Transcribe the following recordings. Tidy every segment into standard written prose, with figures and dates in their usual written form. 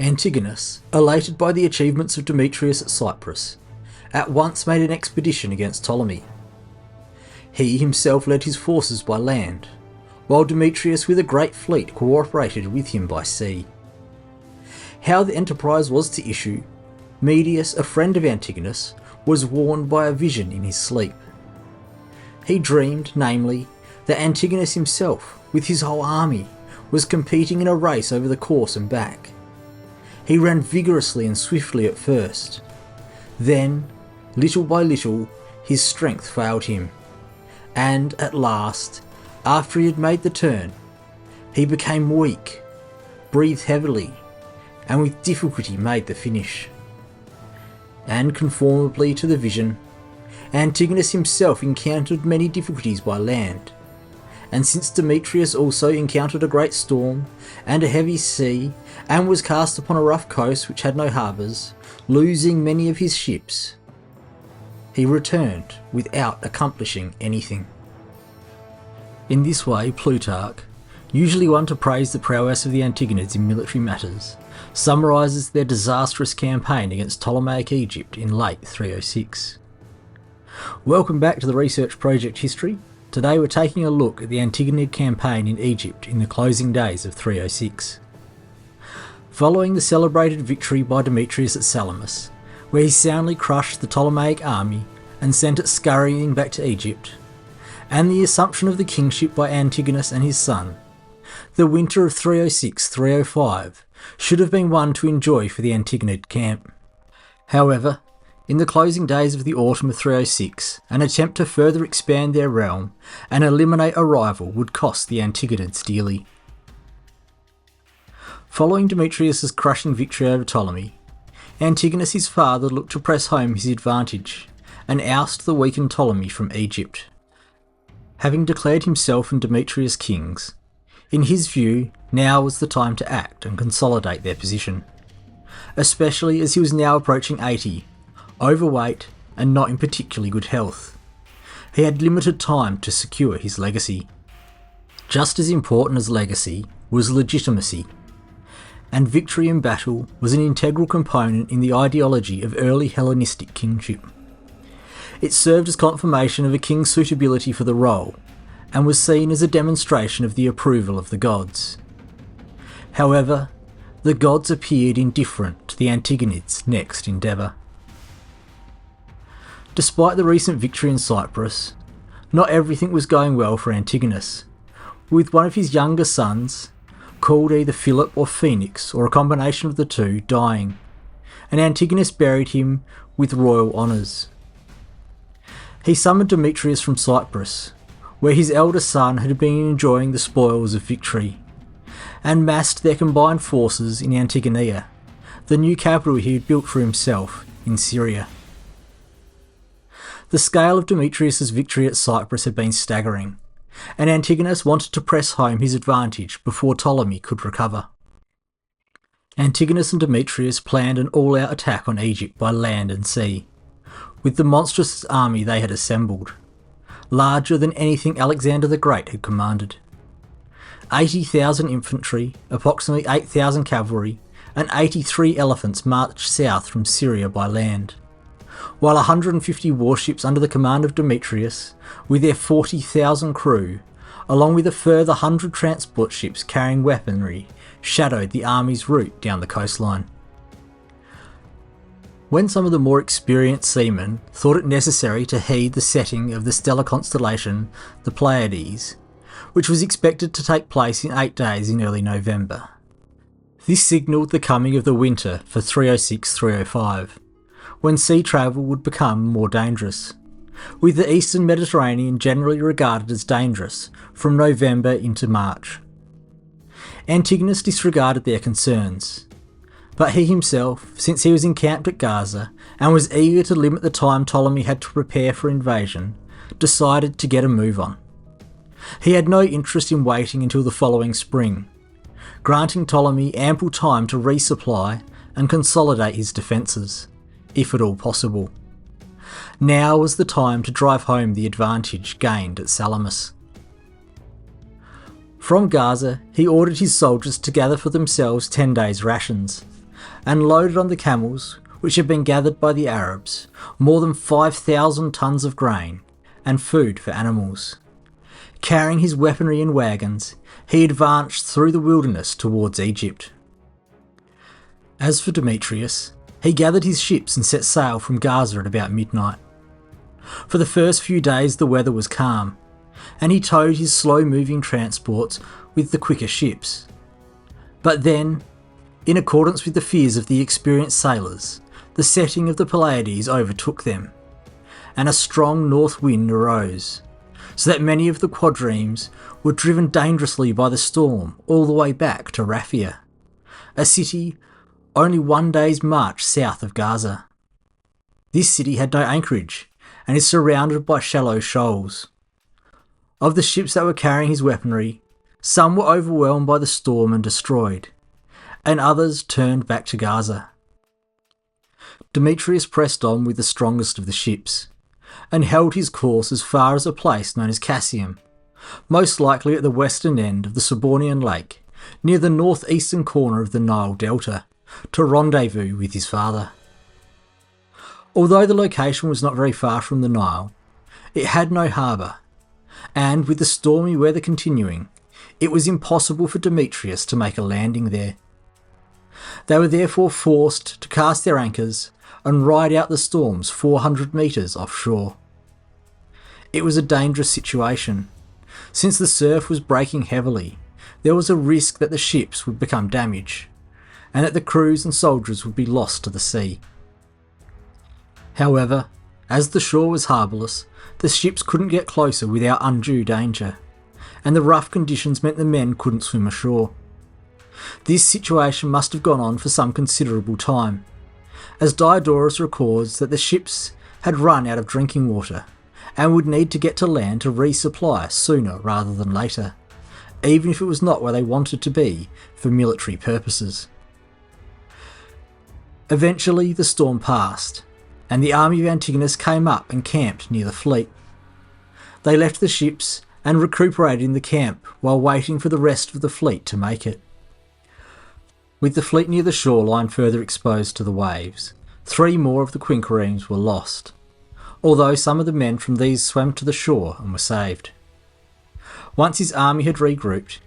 Antigonus, elated by the achievements of Demetrius at Cyprus, at once made an expedition against Ptolemy. He himself led his forces by land, while Demetrius with a great fleet cooperated with him by sea. How the enterprise was to issue, Medius, a friend of Antigonus, was warned by a vision in his sleep. He dreamed, namely, that Antigonus himself, with his whole army, was competing in a race over the course and back. He ran vigorously and swiftly at first. Then, little by little, his strength failed him, and at last, after he had made the turn, he became weak, breathed heavily, and with difficulty made the finish. And conformably to the vision, Antigonus himself encountered many difficulties by land, and since Demetrius also encountered a great storm and a heavy sea, and was cast upon a rough coast which had no harbours, losing many of his ships, he returned without accomplishing anything. In this way, Plutarch, usually one to praise the prowess of the Antigonids in military matters, summarises their disastrous campaign against Ptolemaic Egypt in late 306. Welcome back to the Research Project History. Today we're taking a look at the Antigonid campaign in Egypt in the closing days of 306. Following the celebrated victory by Demetrius at Salamis, where he soundly crushed the Ptolemaic army and sent it scurrying back to Egypt, and the assumption of the kingship by Antigonus and his son, the winter of 306-305 should have been one to enjoy for the Antigonid camp. However, in the closing days of the autumn of 306, an attempt to further expand their realm and eliminate a rival would cost the Antigonids dearly. Following Demetrius' crushing victory over Ptolemy, Antigonus his father looked to press home his advantage and oust the weakened Ptolemy from Egypt. Having declared himself and Demetrius kings, in his view now was the time to act and consolidate their position, especially as he was now approaching 80, overweight and not in particularly good health. He had limited time to secure his legacy. Just as important as legacy was legitimacy, and victory in battle was an integral component in the ideology of early Hellenistic kingship. It served as confirmation of a king's suitability for the role, and was seen as a demonstration of the approval of the gods. However, the gods appeared indifferent to the Antigonids' next endeavour. Despite the recent victory in Cyprus, not everything was going well for Antigonus, with one of his younger sons, called either Philip or Phoenix or a combination of the two, dying, and Antigonus buried him with royal honours. He summoned Demetrius from Cyprus, where his elder son had been enjoying the spoils of victory, and massed their combined forces in Antigonia, the new capital he had built for himself in Syria. The scale of Demetrius' victory at Cyprus had been staggering, and Antigonus wanted to press home his advantage before Ptolemy could recover. Antigonus and Demetrius planned an all-out attack on Egypt by land and sea, with the monstrous army they had assembled, larger than anything Alexander the Great had commanded. 80,000 infantry, approximately 8,000 cavalry, and 83 elephants marched south from Syria by land, while 150 warships under the command of Demetrius, with their 40,000 crew, along with a further 100 transport ships carrying weaponry, shadowed the army's route down the coastline. When some of the more experienced seamen thought it necessary to heed the setting of the stellar constellation, the Pleiades, which was expected to take place in 8 days in early November, this signalled the coming of the winter for 306-305, when sea travel would become more dangerous, with the eastern Mediterranean generally regarded as dangerous from November into March. Antigonus disregarded their concerns, but he himself, since he was encamped at Gaza and was eager to limit the time Ptolemy had to prepare for invasion, decided to get a move on. He had no interest in waiting until the following spring, granting Ptolemy ample time to resupply and consolidate his defences, if at all possible. Now was the time to drive home the advantage gained at Salamis. From Gaza, he ordered his soldiers to gather for themselves 10 days' rations, and loaded on the camels, which had been gathered by the Arabs, more than 5,000 tons of grain and food for animals. Carrying his weaponry in wagons, he advanced through the wilderness towards Egypt. As for Demetrius, he gathered his ships and set sail from Gaza at about midnight. For the first few days the weather was calm, and he towed his slow-moving transports with the quicker ships. But then, in accordance with the fears of the experienced sailors, the setting of the Pleiades overtook them, and a strong north wind arose, so that many of the quadrimes were driven dangerously by the storm all the way back to Raphia, a city only 1 day's march south of Gaza. This city had no anchorage and is surrounded by shallow shoals. Of the ships that were carrying his weaponry, some were overwhelmed by the storm and destroyed, and others turned back to Gaza. Demetrius pressed on with the strongest of the ships, and held his course as far as a place known as Cassium, most likely at the western end of the Sabornian Lake, near the northeastern corner of the Nile Delta, to rendezvous with his father. Although the location was not very far from the Nile, it had no harbour, and with the stormy weather continuing, it was impossible for Demetrius to make a landing there. They were therefore forced to cast their anchors and ride out the storms 400 metres offshore. It was a dangerous situation. Since the surf was breaking heavily, there was a risk that the ships would become damaged, and that the crews and soldiers would be lost to the sea. However, as the shore was harbourless, the ships couldn't get closer without undue danger, and the rough conditions meant the men couldn't swim ashore. This situation must have gone on for some considerable time, as Diadochi records that the ships had run out of drinking water and would need to get to land to resupply sooner rather than later, even if it was not where they wanted to be for military purposes. Eventually the storm passed, and the army of Antigonus came up and camped near the fleet. They left the ships and recuperated in the camp while waiting for the rest of the fleet to make it. With the fleet near the shoreline further exposed to the waves, 3 more of the quinquiremes were lost, although some of the men from these swam to the shore and were saved. Once his army had regrouped,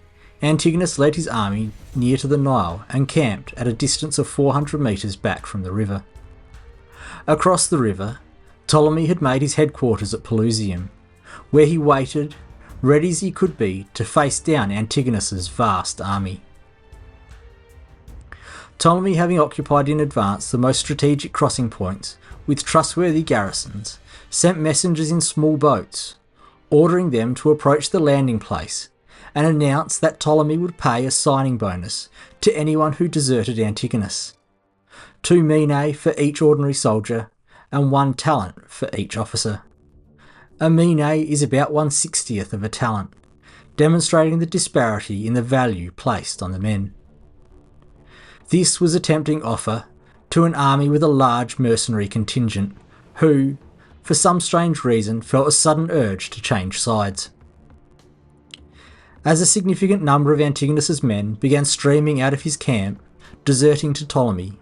Antigonus led his army near to the Nile and camped at a distance of 400 metres back from the river. Across the river, Ptolemy had made his headquarters at Pelusium, where he waited, ready as he could be to face down Antigonus's vast army. Ptolemy, having occupied in advance the most strategic crossing points with trustworthy garrisons, sent messengers in small boats, ordering them to approach the landing place and announced that Ptolemy would pay a signing bonus to anyone who deserted Antigonus, 2 minae for each ordinary soldier and 1 talent for each officer. A minae is about 1/60th of a talent, demonstrating the disparity in the value placed on the men. This was a tempting offer to an army with a large mercenary contingent, who, for some strange reason, felt a sudden urge to change sides. As a significant number of Antigonus's men began streaming out of his camp, deserting to Ptolemy,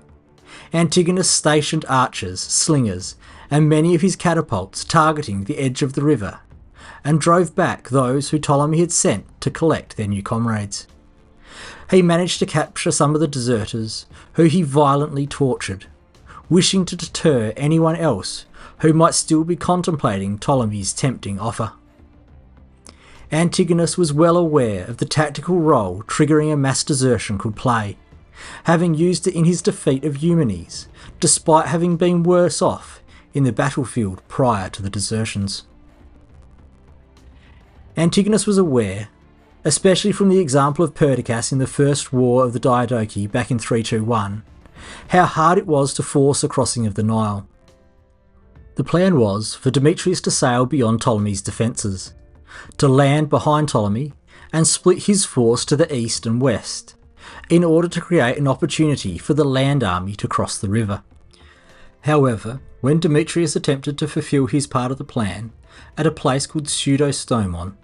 Antigonus stationed archers, slingers, and many of his catapults targeting the edge of the river, and drove back those who Ptolemy had sent to collect their new comrades. He managed to capture some of the deserters, who he violently tortured, wishing to deter anyone else who might still be contemplating Ptolemy's tempting offer. Antigonus was well aware of the tactical role triggering a mass desertion could play, having used it in his defeat of Eumenes, despite having been worse off in the battlefield prior to the desertions. Antigonus was aware, especially from the example of Perdiccas in the First War of the Diadochi back in 321, how hard it was to force a crossing of the Nile. The plan was for Demetrius to sail beyond Ptolemy's defences, to land behind Ptolemy and split his force to the east and west, in order to create an opportunity for the land army to cross the river. However, when Demetrius attempted to fulfil his part of the plan at a place called Pseudostomon,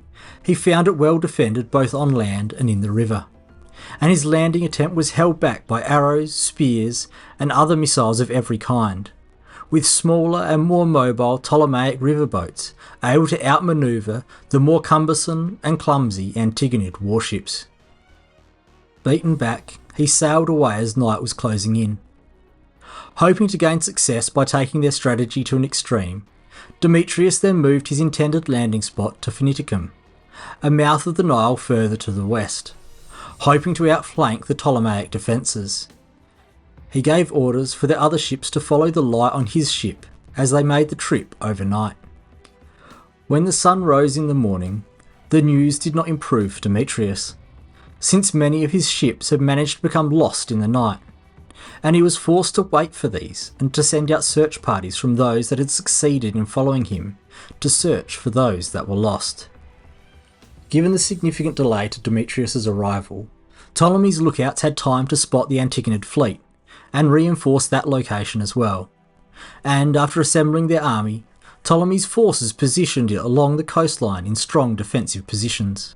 he found it well defended both on land and in the river, and his landing attempt was held back by arrows, spears, and other missiles of every kind, with smaller and more mobile Ptolemaic riverboats able to outmaneuver the more cumbersome and clumsy Antigonid warships. Beaten back, he sailed away as night was closing in. Hoping to gain success by taking their strategy to an extreme, Demetrius then moved his intended landing spot to Phoeniticum, a mouth of the Nile further to the west, hoping to outflank the Ptolemaic defences. He gave orders for the other ships to follow the light on his ship as they made the trip overnight. When the sun rose in the morning, the news did not improve for Demetrius, since many of his ships had managed to become lost in the night, and he was forced to wait for these and to send out search parties from those that had succeeded in following him to search for those that were lost. Given the significant delay to Demetrius's arrival, Ptolemy's lookouts had time to spot the Antigonid fleet and reinforce that location as well, and after assembling their army, Ptolemy's forces positioned it along the coastline in strong defensive positions.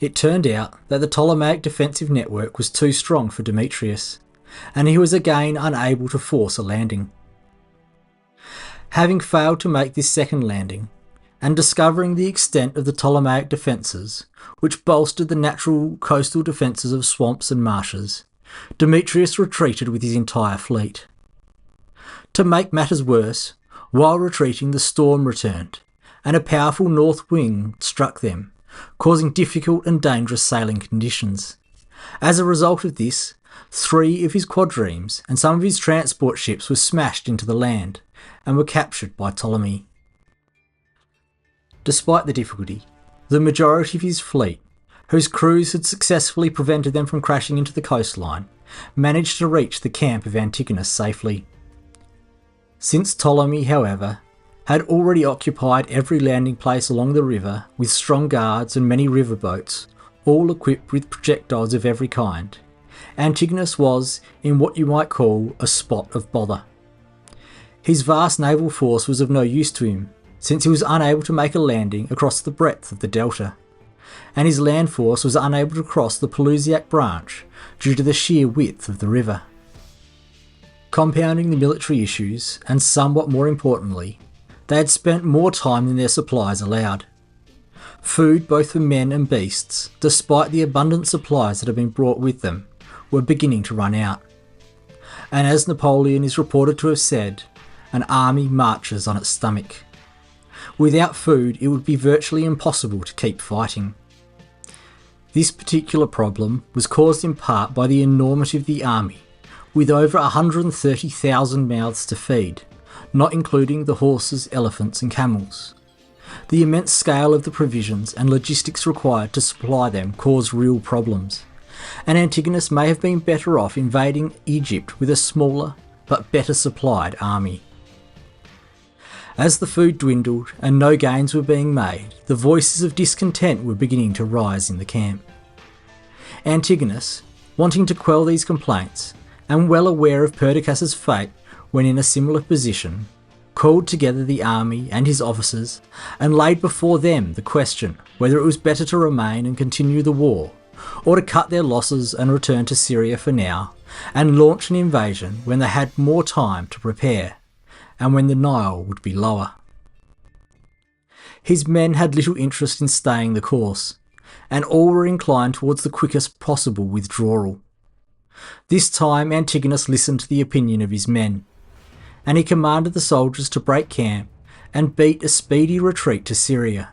It turned out that the Ptolemaic defensive network was too strong for Demetrius, and he was again unable to force a landing. Having failed to make this second landing, and discovering the extent of the Ptolemaic defences, which bolstered the natural coastal defences of swamps and marshes, Demetrius retreated with his entire fleet. To make matters worse, while retreating the storm returned, and a powerful north wind struck them, causing difficult and dangerous sailing conditions. As a result of this, 3 of his quadriremes and some of his transport ships were smashed into the land and were captured by Ptolemy. Despite the difficulty, the majority of his fleet, whose crews had successfully prevented them from crashing into the coastline, managed to reach the camp of Antigonus safely. Since Ptolemy, however, had already occupied every landing place along the river with strong guards and many riverboats, all equipped with projectiles of every kind, Antigonus was in what you might call a spot of bother. His vast naval force was of no use to him, since he was unable to make a landing across the breadth of the delta, and his land force was unable to cross the Pelusiac branch due to the sheer width of the river. Compounding the military issues, and somewhat more importantly, they had spent more time than their supplies allowed. Food both for men and beasts, despite the abundant supplies that had been brought with them, were beginning to run out. And as Napoleon is reported to have said, an army marches on its stomach. Without food, it would be virtually impossible to keep fighting. This particular problem was caused in part by the enormity of the army, with over 130,000 mouths to feed, not including the horses, elephants and camels. The immense scale of the provisions and logistics required to supply them caused real problems, and Antigonus may have been better off invading Egypt with a smaller but better supplied army. As the food dwindled and no gains were being made, the voices of discontent were beginning to rise in the camp. Antigonus, wanting to quell these complaints, and well aware of Perdiccas's fate when in a similar position, called together the army and his officers and laid before them the question whether it was better to remain and continue the war, or to cut their losses and return to Syria for now, and launch an invasion when they had more time to prepare, and when the Nile would be lower. His men had little interest in staying the course, and all were inclined towards the quickest possible withdrawal. This time Antigonus listened to the opinion of his men, and he commanded the soldiers to break camp and beat a speedy retreat to Syria,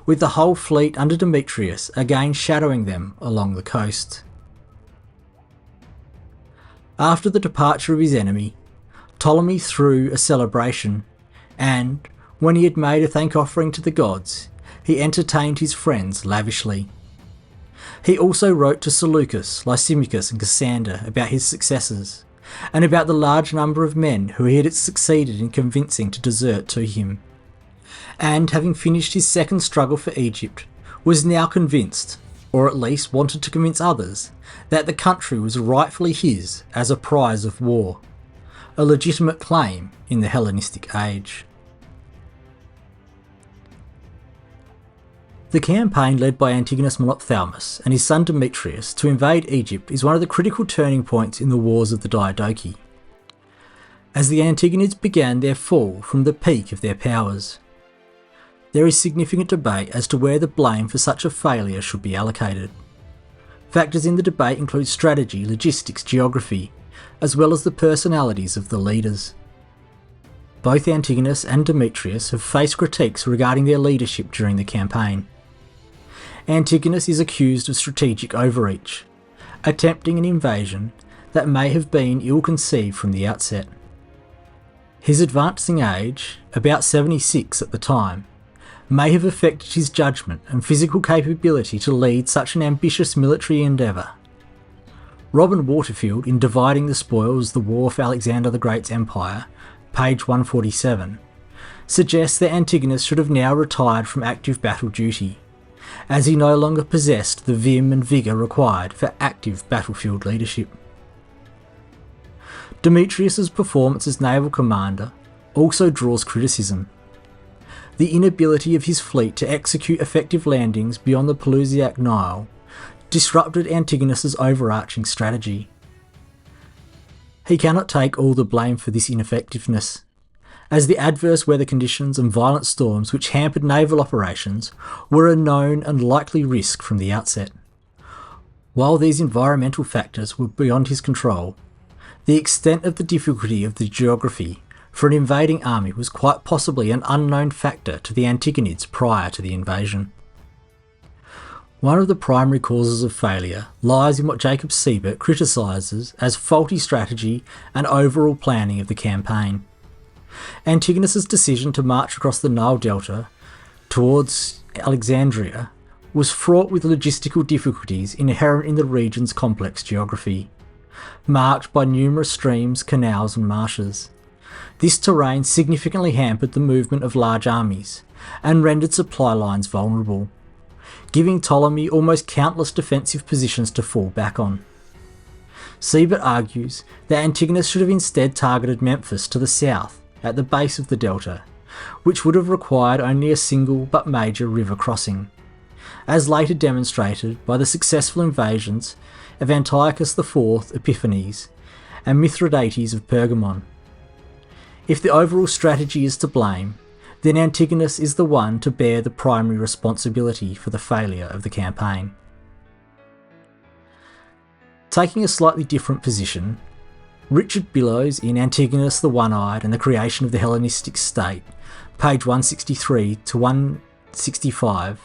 with the whole fleet under Demetrius again shadowing them along the coast. After the departure of his enemy, Ptolemy threw a celebration, and, when he had made a thank offering to the gods, he entertained his friends lavishly. He also wrote to Seleucus, Lysimachus and Cassander about his successes, and about the large number of men who he had succeeded in convincing to desert to him, and having finished his second struggle for Egypt, was now convinced, or at least wanted to convince others, that the country was rightfully his as a prize of war, a legitimate claim in the Hellenistic age. The campaign led by Antigonus Monophthalmos and his son Demetrius to invade Egypt is one of the critical turning points in the wars of the Diadochi, as the Antigonids began their fall from the peak of their powers. There is significant debate as to where the blame for such a failure should be allocated. Factors in the debate include strategy, logistics, geography, as well as the personalities of the leaders. Both Antigonus and Demetrius have faced critiques regarding their leadership during the campaign. Antigonus is accused of strategic overreach, attempting an invasion that may have been ill-conceived from the outset. His advancing age, about 76 at the time, may have affected his judgment and physical capability to lead such an ambitious military endeavour. Robin Waterfield, in Dividing the Spoils, the War for Alexander the Great's Empire, page 147, suggests that Antigonus should have now retired from active battle duty, as he no longer possessed the vim and vigour required for active battlefield leadership. Demetrius's performance as naval commander also draws criticism. The inability of his fleet to execute effective landings beyond the Ptolemaic Nile disrupted Antigonus's overarching strategy. He cannot take all the blame for this ineffectiveness, as the adverse weather conditions and violent storms which hampered naval operations were a known and likely risk from the outset. While these environmental factors were beyond his control, the extent of the difficulty of the geography for an invading army was quite possibly an unknown factor to the Antigonids prior to the invasion. One of the primary causes of failure lies in what Jacob Siebert criticises as faulty strategy and overall planning of the campaign. Antigonus's decision to march across the Nile Delta towards Alexandria was fraught with logistical difficulties inherent in the region's complex geography, marked by numerous streams, canals and marshes. This terrain significantly hampered the movement of large armies and rendered supply lines vulnerable, giving Ptolemy almost countless defensive positions to fall back on. Siebert argues that Antigonus should have instead targeted Memphis to the south at the base of the delta, which would have required only a single but major river crossing, as later demonstrated by the successful invasions of Antiochus IV Epiphanes and Mithridates of Pergamon. If the overall strategy is to blame, then Antigonus is the one to bear the primary responsibility for the failure of the campaign. Taking a slightly different position, Richard Billows in Antigonus the One-Eyed and the Creation of the Hellenistic State, page 163 to 165,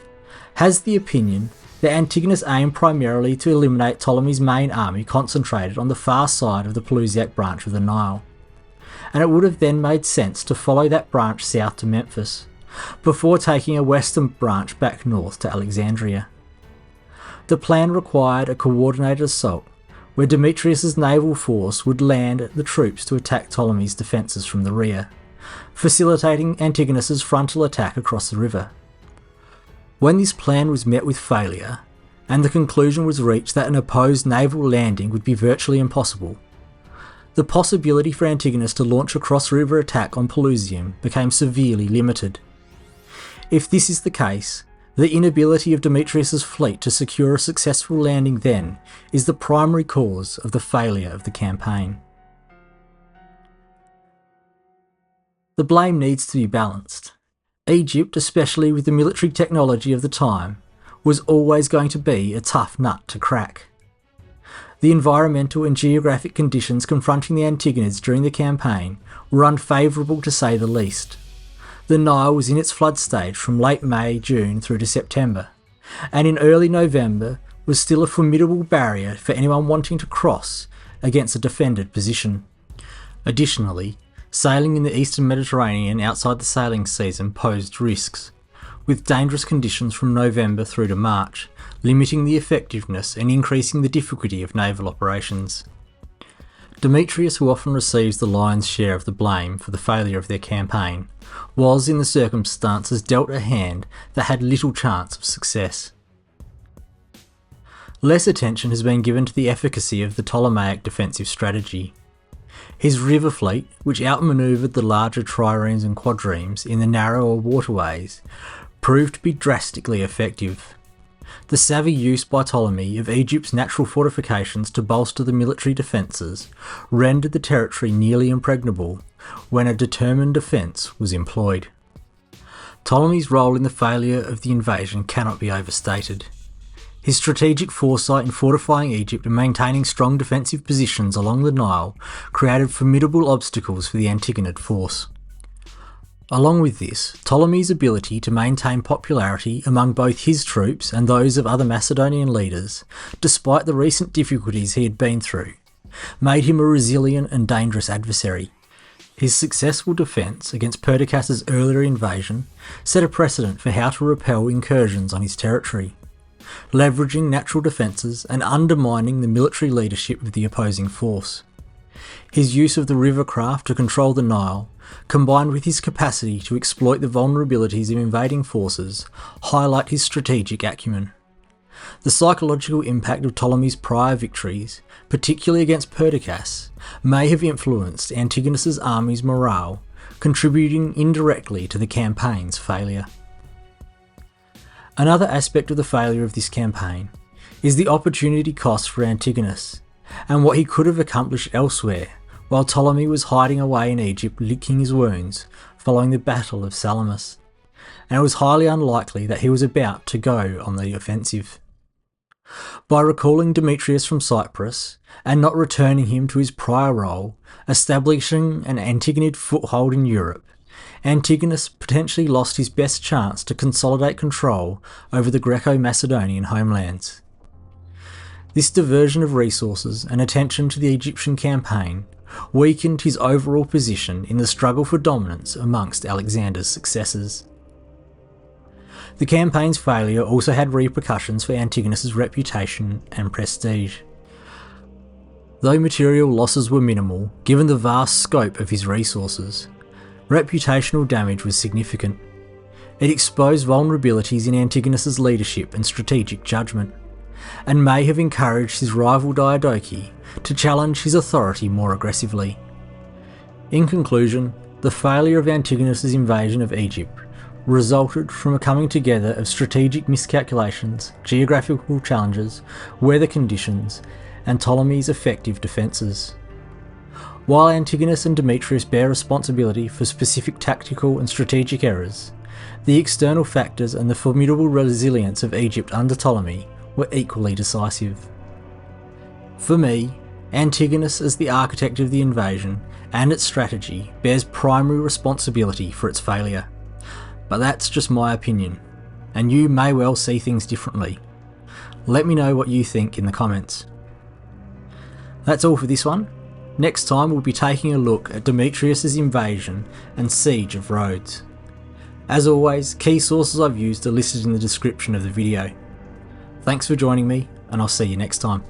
has the opinion that Antigonus aimed primarily to eliminate Ptolemy's main army concentrated on the far side of the Ptolemaic branch of the Nile, and it would have then made sense to follow that branch south to Memphis, before taking a western branch back north to Alexandria. The plan required a coordinated assault, where Demetrius's naval force would land the troops to attack Ptolemy's defences from the rear, facilitating Antigonus's frontal attack across the river. When this plan was met with failure, and the conclusion was reached that an opposed naval landing would be virtually impossible, the possibility for Antigonus to launch a cross-river attack on Pelusium became severely limited. If this is the case, the inability of Demetrius's fleet to secure a successful landing then is the primary cause of the failure of the campaign. The blame needs to be balanced. Egypt, especially with the military technology of the time, was always going to be a tough nut to crack. The environmental and geographic conditions confronting the Antigonids during the campaign were unfavourable to say the least. The Nile was in its flood stage from late May, June through to September, and in early November was still a formidable barrier for anyone wanting to cross against a defended position. Additionally, sailing in the eastern Mediterranean outside the sailing season posed risks, with dangerous conditions from November through to March, limiting the effectiveness and increasing the difficulty of naval operations. Demetrius, who often receives the lion's share of the blame for the failure of their campaign, was in the circumstances dealt a hand that had little chance of success. Less attention has been given to the efficacy of the Ptolemaic defensive strategy. His river fleet, which outmanoeuvred the larger triremes and quadremes in the narrower waterways, proved to be drastically effective. The savvy use by Ptolemy of Egypt's natural fortifications to bolster the military defences rendered the territory nearly impregnable when a determined defence was employed. Ptolemy's role in the failure of the invasion cannot be overstated. His strategic foresight in fortifying Egypt and maintaining strong defensive positions along the Nile created formidable obstacles for the Antigonid force. Along with this, Ptolemy's ability to maintain popularity among both his troops and those of other Macedonian leaders, despite the recent difficulties he had been through, made him a resilient and dangerous adversary. His successful defence against Perdiccas's earlier invasion set a precedent for how to repel incursions on his territory, leveraging natural defences and undermining the military leadership of the opposing force. His use of the river craft to control the Nile, combined with his capacity to exploit the vulnerabilities of invading forces, highlight his strategic acumen. The psychological impact of Ptolemy's prior victories, particularly against Perdiccas, may have influenced Antigonus's army's morale, contributing indirectly to the campaign's failure. Another aspect of the failure of this campaign is the opportunity cost for Antigonus, and what he could have accomplished elsewhere while Ptolemy was hiding away in Egypt licking his wounds following the Battle of Salamis, and it was highly unlikely that he was about to go on the offensive. By recalling Demetrius from Cyprus and not returning him to his prior role, establishing an Antigonid foothold in Europe, Antigonus potentially lost his best chance to consolidate control over the Greco-Macedonian homelands. This diversion of resources and attention to the Egyptian campaign weakened his overall position in the struggle for dominance amongst Alexander's successors. The campaign's failure also had repercussions for Antigonus's reputation and prestige. Though material losses were minimal, given the vast scope of his resources, reputational damage was significant. It exposed vulnerabilities in Antigonus's leadership and strategic judgment, and may have encouraged his rival Diadochi to challenge his authority more aggressively. In conclusion, the failure of Antigonus's invasion of Egypt resulted from a coming together of strategic miscalculations, geographical challenges, weather conditions, and Ptolemy's effective defences. While Antigonus and Demetrius bear responsibility for specific tactical and strategic errors, the external factors and the formidable resilience of Egypt under Ptolemy were equally decisive. For me, Antigonus as the architect of the invasion and its strategy bears primary responsibility for its failure. But that's just my opinion, and you may well see things differently. Let me know what you think in the comments. That's all for this one. Next time we'll be taking a look at Demetrius' invasion and siege of Rhodes. As always, key sources I've used are listed in the description of the video. Thanks for joining me, and I'll see you next time.